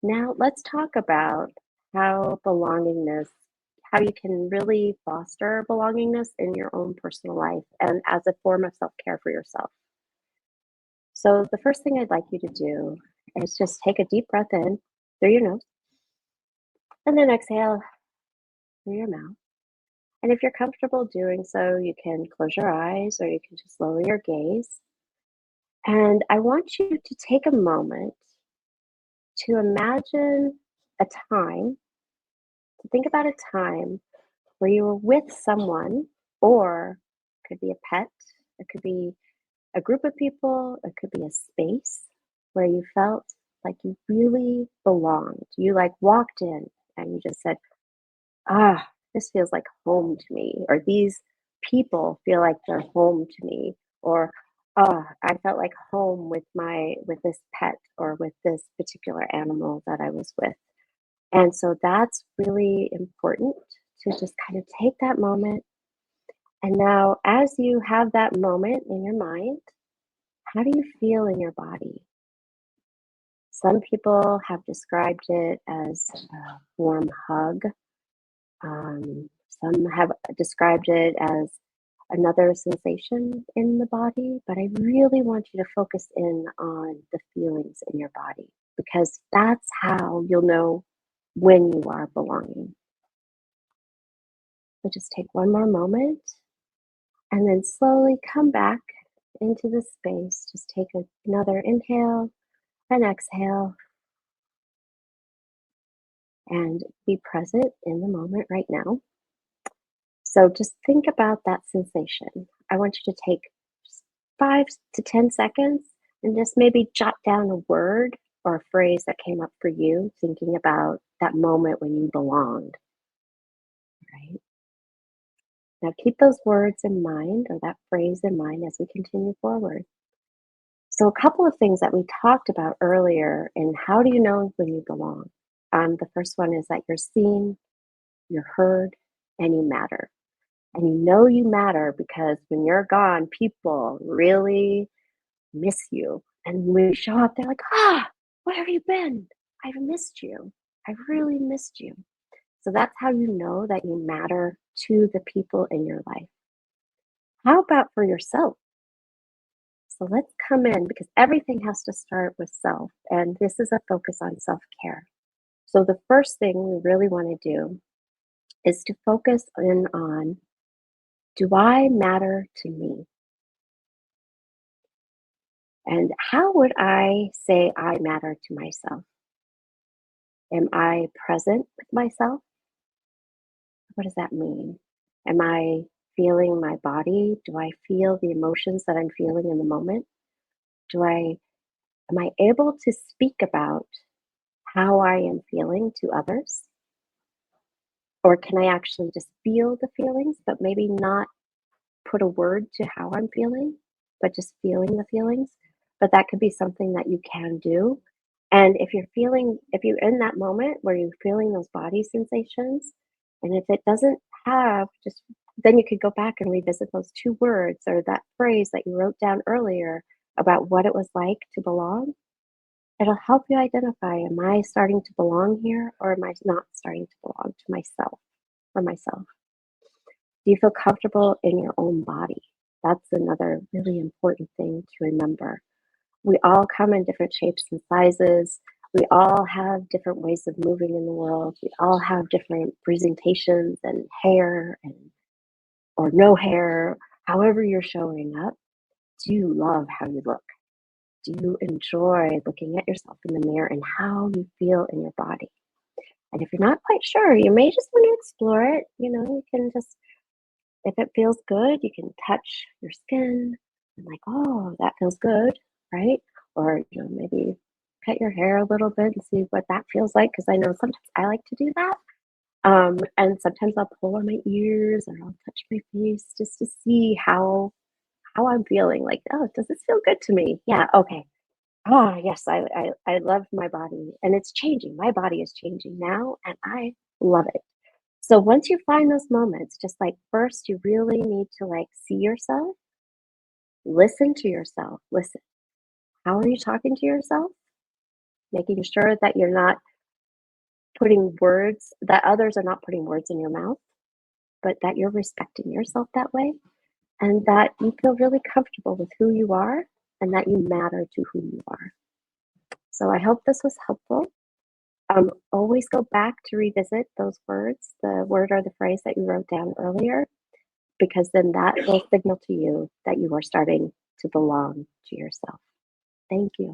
Now let's talk about how you can really foster belongingness in your own personal life and as a form of self-care for yourself. So the first thing I'd like you to do is just take a deep breath in through your nose and then exhale through your mouth. And if you're comfortable doing so, you can close your eyes or you can just lower your gaze. And I want you to take a moment to imagine a time, to think about a time where you were with someone, or it could be a pet, it could be a group of people, it could be a space where you felt like you really belonged. You like walked in and you just said, ah, this feels like home to me, or these people feel like they're home to me, or I felt like home with this pet or with this particular animal that I was with. And so that's really important to just kind of take that moment. And now, as you have that moment in your mind, how do you feel in your body? Some people have described it as a warm hug. Some have described it as another sensation in the body, but I really want you to focus in on the feelings in your body because that's how you'll know when you are belonging. So just take one more moment and then slowly come back into the space. Just take another inhale and exhale and be present in the moment right now. So just think about that sensation. I want you to take just 5 to 10 seconds and just maybe jot down a word or a phrase that came up for you, thinking about that moment when you belonged, right? Now keep those words in mind or that phrase in mind as we continue forward. So a couple of things that we talked about earlier in how do you know when you belong? The first one is that you're seen, you're heard, and you matter. And you know you matter because when you're gone, people really miss you. And when you show up, they're like, where have you been? I've missed you. I've really missed you. So that's how you know that you matter to the people in your life. How about for yourself? So let's come in because everything has to start with self. And this is a focus on self care. So the first thing we really want to do is to focus in on, do I matter to me? And how would I say I matter to myself? Am I present with myself? What does that mean? Am I feeling my body? Do I feel the emotions that I'm feeling in the moment? Am I able to speak about how I am feeling to others? Or can I actually just feel the feelings, but maybe not put a word to how I'm feeling, but just feeling the feelings? But that could be something that you can do. And if you're in that moment where you're feeling those body sensations, and if it doesn't have, just then you could go back and revisit those two words or that phrase that you wrote down earlier about what it was like to belong. It'll help you identify, am I starting to belong here or am I not starting to belong to myself or myself? Do you feel comfortable in your own body? That's another really important thing to remember. We all come in different shapes and sizes. We all have different ways of moving in the world. We all have different presentations and hair and or no hair, however you're showing up. Do you love how you look? Do you enjoy looking at yourself in the mirror and how you feel in your body? And if you're not quite sure, you may just want to explore it. You can just, if it feels good, you can touch your skin and like, oh, that feels good, right? Or maybe cut your hair a little bit and see what that feels like. Because I know sometimes I like to do that. And sometimes I'll pull on my ears or I'll touch my face just to see how I'm feeling. Like, oh, does this feel good to me? Yeah, okay. Ah, yes, I love my body and it's changing. My body is changing now and I love it. So once you find those moments, just like first you really need to like see yourself, listen to yourself. Listen. How are you talking to yourself? Making sure that you're not putting words that others are not putting words in your mouth, but that you're respecting yourself that way and that you feel really comfortable with who you are and that you matter to who you are. So I hope this was helpful. Always go back to revisit those words, the word or the phrase that you wrote down earlier, because then that will signal to you that you are starting to belong to yourself. Thank you.